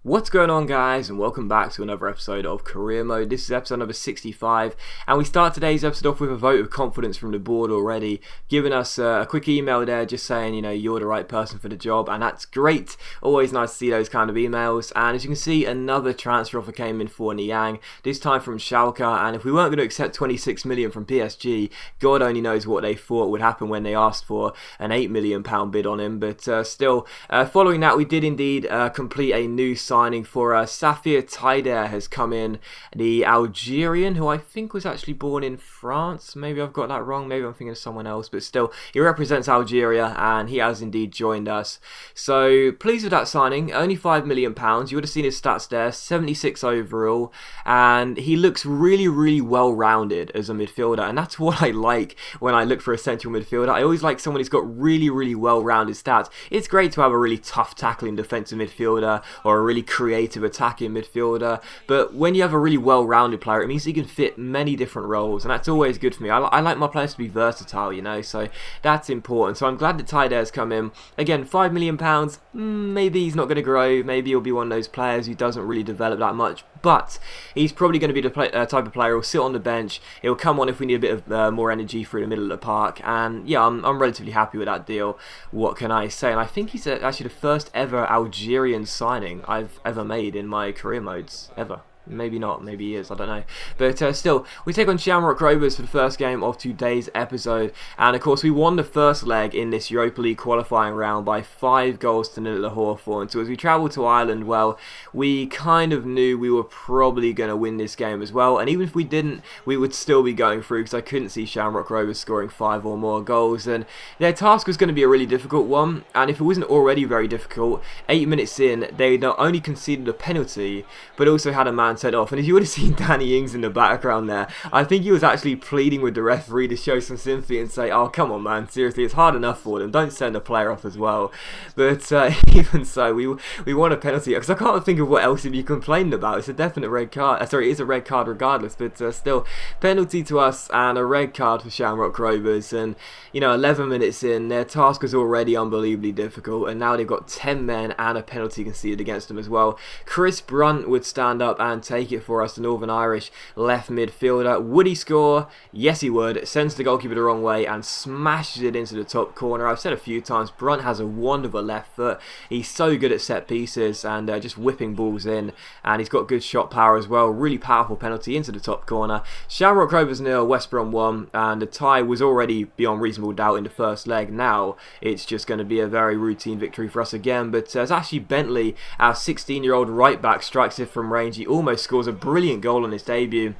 What's going on, guys, and welcome back to another episode of Career Mode. This is episode number 65, and we start today's episode off with a vote of confidence from the board already, giving us a quick email there just saying, you're the right person for the job, and that's great. Always nice to see those kind of emails. And as you can see, another transfer offer came in for Niang, this time from Schalke, and if we weren't going to accept 26 million from PSG, God only knows what they thought would happen when they asked for an £8 million bid on him. But still, following that, we did indeed complete a new signing for Safir Taider has come in, the Algerian, who I think was actually born in France. Maybe I've got that wrong, maybe I'm thinking of someone else, but still, he represents Algeria and he has indeed joined us. So pleased with that signing. Only £5 million. You would have seen his stats there, 76 overall, and he looks really well rounded as a midfielder, and that's what I like when I look for a central midfielder. I always like someone who's got really well rounded stats. It's great to have a really tough tackling defensive midfielder or a really creative attacking midfielder, but when you have a really well-rounded player, it means he can fit many different roles, and that's always good for me. I like my players to be versatile, so that's important. So I'm glad that Taider has come in. Again, £5 million, maybe he's not going to grow, maybe he'll be one of those players who doesn't really develop that much, but he's probably going to be the type of player who'll sit on the bench, he'll come on if we need a bit of more energy through the middle of the park, and yeah, I'm relatively happy with that deal. What can I say? And I think he's actually the first ever Algerian signing I've ever made in my career modes, ever. Maybe not, maybe he is, I don't know. But still, we take on Shamrock Rovers for the first game of today's episode. And of course, we won the first leg in this Europa League qualifying round by 5-0 at the Hawthorn. So as we travel to Ireland, well, we kind of knew we were probably going to win this game as well. And even if we didn't, we would still be going through because I couldn't see Shamrock Rovers scoring 5 or more goals. And their task was going to be a really difficult one. And if it wasn't already very difficult, 8 minutes in, they not only conceded a penalty, but also had a man sent off. And as you would have seen Danny Ings in the background there, I think he was actually pleading with the referee to show some sympathy and say, oh, come on, man, seriously, it's hard enough for them, don't send a player off as well. But even so, we won a penalty, because I can't think of what else to be complaining about. It's a definite red card, it is a red card regardless, but still, penalty to us and a red card for Shamrock Rovers. And 11 minutes in, their task was already unbelievably difficult, and now they've got 10 men and a penalty conceded against them as well. Chris Brunt would stand up and take it for us, the Northern Irish left midfielder. Would he score? Yes, he would. Sends the goalkeeper the wrong way and smashes it into the top corner. I've said a few times, Brunt has a wonderful left foot. He's so good at set pieces and just whipping balls in, and he's got good shot power as well. Really powerful penalty into the top corner. Shamrock Rovers 0, West Brom 1, and the tie was already beyond reasonable doubt in the first leg. Now it's just going to be a very routine victory for us again, but as Ashley Bentley, our 16-year-old right back, strikes it from range, he almost scores a brilliant goal on his debut,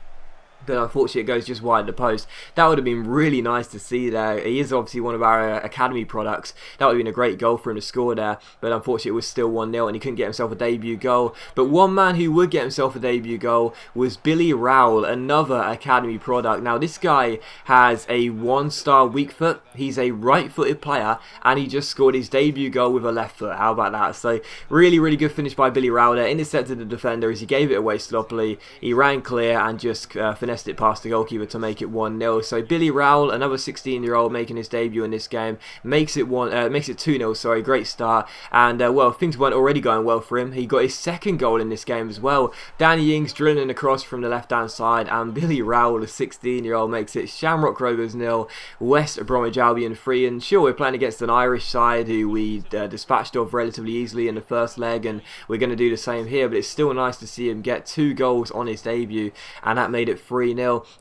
but unfortunately it goes just wide of the post. That would have been really nice to see there. He is obviously one of our academy products. That would have been a great goal for him to score there, but unfortunately it was still 1-0 and he couldn't get himself a debut goal. But one man who would get himself a debut goal was Billy Rowell, another academy product. Now this guy has a 1-star weak foot. He's a right-footed player and he just scored his debut goal with a left foot. How about that? So really good finish by Billy Rowell there. Intercepted the defender as he gave it away sloppily. He ran clear and just finessed it past the goalkeeper to make it 1-0. So Billy Rowell, another 16-year-old making his debut in this game, makes it 2-0. Sorry, great start. And well, things weren't already going well for him. He got his second goal in this game as well. Danny Ings drilling across from the left-hand side, and Billy Rowell, the 16-year-old, makes it Shamrock Rovers 0, West Bromwich Albion 3. And sure, we're playing against an Irish side who we dispatched off relatively easily in the first leg, and we're going to do the same here. But it's still nice to see him get 2 goals on his debut, and that made it 3-0.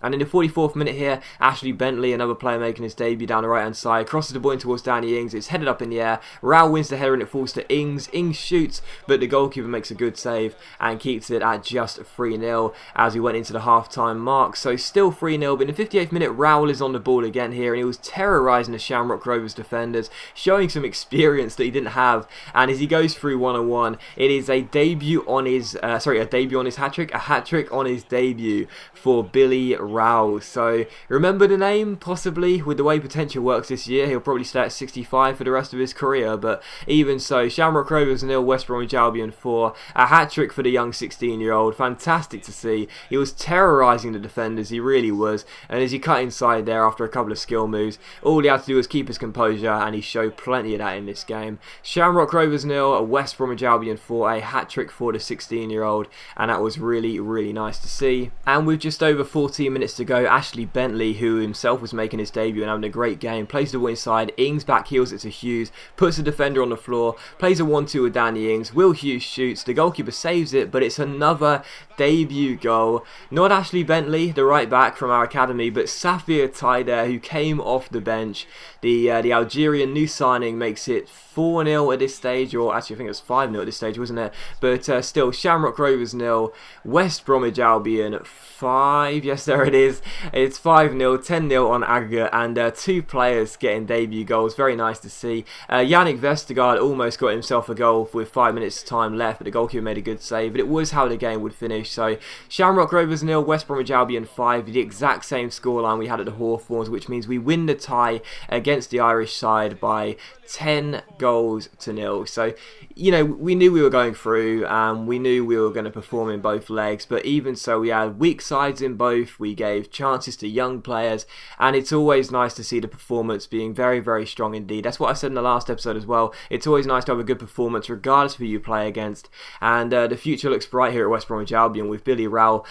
And in the 44th minute here, Ashley Bentley, another player making his debut down the right hand side, crosses the ball in towards Danny Ings. It's headed up in the air. Rowell wins the header and it falls to Ings. Ings shoots, but the goalkeeper makes a good save and keeps it at just 3-0 as we went into the half-time mark. So still 3-0, but in the 58th minute, Rowell is on the ball again here, and he was terrorising the Shamrock Rovers defenders, showing some experience that he didn't have. And as he goes through one-on-one, it is a debut on his hat-trick on his debut for Billy Rowell. So remember the name, possibly, with the way potential works this year. He'll probably stay at 65 for the rest of his career, but even so, Shamrock Rovers 0, West Bromwich Albion 4. A hat-trick for the young 16-year-old. Fantastic to see. He was terrorising the defenders, he really was, and as he cut inside there after a couple of skill moves, all he had to do was keep his composure, and he showed plenty of that in this game. Shamrock Rovers 0, West Bromwich Albion 4. A hat-trick for the 16-year-old, and that was really, really nice to see. And with just over 14 minutes to go, Ashley Bentley, who himself was making his debut and having a great game, plays the ball inside. Ings back heels it to Hughes, puts the defender on the floor, plays a 1-2 with Danny Ings. Will Hughes shoots, the goalkeeper saves it, but it's another debut goal. Not Ashley Bentley, the right back from our academy, but Safir Taider, who came off the bench. The Algerian new signing makes it 4-0 at this stage, or actually I think it was 5-0 at this stage, wasn't it? But still, Shamrock Rovers 0, West Bromwich Albion 5. Yes, there it is. It's 5-0, 10-0 on aggregate, and 2 players getting debut goals. Very nice to see. Yannick Vestergaard almost got himself a goal with 5 minutes time left, but the goalkeeper made a good save. But it was how the game would finish. So Shamrock Rovers 0, West Bromwich Albion 5. The exact same scoreline we had at the Hawthorns, which means we win the tie against the Irish side by 10 goals to 0. So, you know, we knew we were going through, and we knew we were going to perform in both legs, but even so, we had weak sides in both. We gave chances to young players, and it's always nice to see the performance being very, very strong indeed. That's what I said in the last episode as well. It's always nice to have a good performance regardless of who you play against, and the future looks bright here at West Bromwich Albion, with Billy Rowell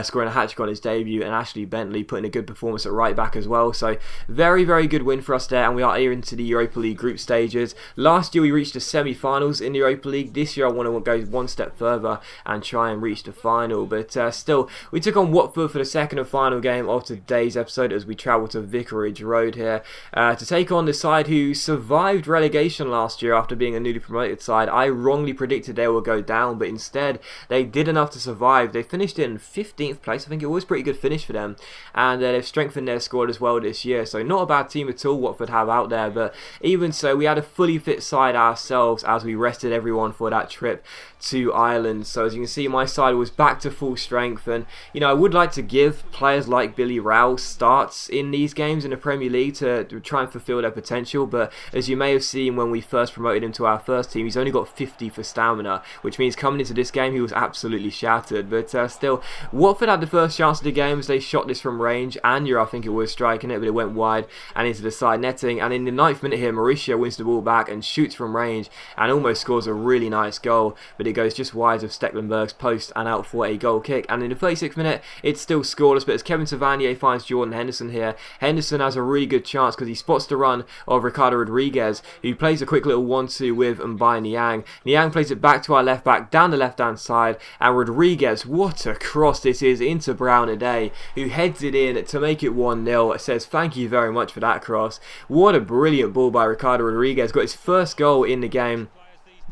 scoring a hat-trick on his debut, and Ashley Bentley putting a good performance at right back as well. So very, very good win for us there, and we are here into the Europa League group stages. Last year we reached the semi-finals in the Europa League. This year I want to go one step further and try and reach the final, but still, we took on Watford for the second and final game of today's episode as we travel to Vicarage Road here to take on the side who survived relegation last year after being a newly promoted side. I wrongly predicted they would go down, but instead they did enough to survive. They finished in 15th place. I think it was a pretty good finish for them, and they've strengthened their squad as well this year, so not a bad team at all Watford have out there. But even so, we had a fully fit side ourselves as we rested everyone for that trip to Ireland. So as you can see, my side was back to full strength, and you know, I would like to give players like Billy Rowell starts in these games in the Premier League to try and fulfill their potential, but as you may have seen when we first promoted him to our first team, he's only got 50 for stamina, which means coming into this game he was absolutely shattered. But still, Watford had the first chance of the game as they shot this from range. Anya, I think it was, striking it, but it went wide and into the side netting, and in the 9th minute here, Mauricio wins the ball back and shoots from range and almost scores a really nice goal, but it goes just wide of Stecklenburg's post and out for a goal kick. And in the 36th minute, it's still scoreless, but as Kevin Savanier finds Jordan Henderson here, Henderson has a really good chance because he spots the run of Ricardo Rodriguez, who plays a quick little 1-2 with Mbai Niang. Niang plays it back to our left back down the left hand side, and Rodriguez, what a cross this is into Brown Aday, who heads it in to make it 1-0. Says thank you very much for that cross. What a brilliant ball by Ricardo Rodriguez. Got his first goal in the game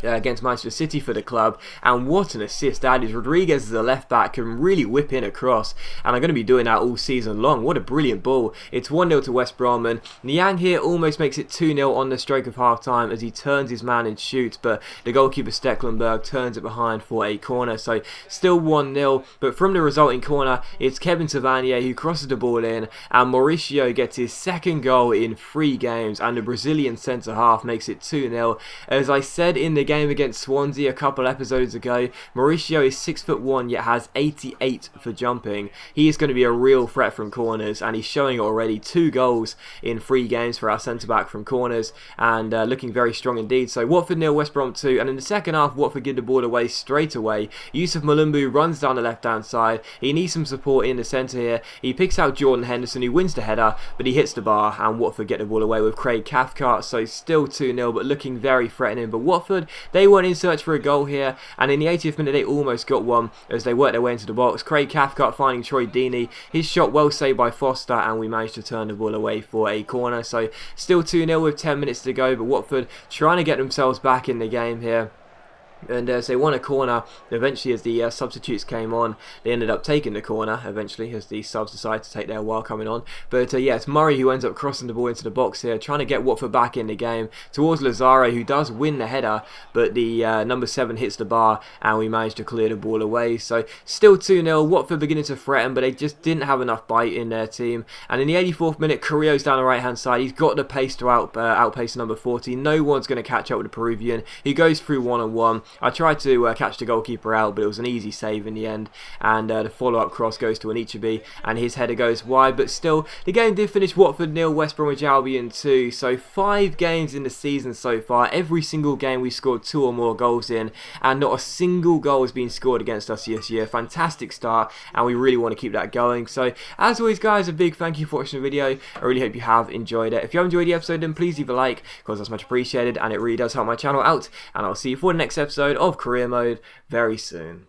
against Manchester City for the club, and what an assist that is. Rodriguez as a left back can really whip in a cross, and I'm going to be doing that all season long. What a brilliant ball. It's 1-0 to West Brom, and Niang here almost makes it 2-0 on the stroke of half time as he turns his man and shoots, but the goalkeeper Stecklenburg turns it behind for a corner. So still 1-0, but from the resulting corner, it's Kevin Savanier who crosses the ball in, and Mauricio gets his second goal in 3 games, and the Brazilian centre half makes it 2-0. As I said in the game against Swansea a couple episodes ago, Mauricio is 6'1", yet has 88 for jumping. He is going to be a real threat from corners, and he's showing it already. 2 goals in 3 games for our centre-back from corners, and looking very strong indeed. So Watford 0, West Brom 2, and in the second half, Watford give the ball away straight away. Yusuf Malumbu runs down the left-hand side. He needs some support in the centre here. He picks out Jordan Henderson, who wins the header, but he hits the bar, and Watford get the ball away with Craig Cathcart. So still 2-0, but looking very threatening. But Watford, they weren't in search for a goal here, and in the 80th minute they almost got one as they worked their way into the box. Craig Cathcart finding Troy Deeney, his shot well saved by Foster, and we managed to turn the ball away for a corner. So still 2-0 with 10 minutes to go, but Watford trying to get themselves back in the game here. And so they won a corner. Eventually, as the substitutes came on, they ended up taking the corner eventually as the subs decided to take their while coming on. But yeah, it's Murray who ends up crossing the ball into the box here, trying to get Watford back in the game towards Lazaro, who does win the header, but the number 7 hits the bar and we managed to clear the ball away. So still 2-0, Watford beginning to threaten, but they just didn't have enough bite in their team. And in the 84th minute, Carrillo's down the right hand side. He's got the pace to outpace number 40. No one's going to catch up with the Peruvian. He goes through 1-on-1. I tried to catch the goalkeeper out, but it was an easy save in the end. And the follow-up cross goes to Anichebe, and his header goes wide. But still, the game did finish Watford 0, West Bromwich Albion 2. So 5 games in the season so far. Every single game we scored 2 or more goals in, and not a single goal has been scored against us this year. Fantastic start, and we really want to keep that going. So as always, guys, a big thank you for watching the video. I really hope you have enjoyed it. If you have enjoyed the episode, then please leave a like, because that's much appreciated and it really does help my channel out. And I'll see you for the next episode of Career Mode very soon.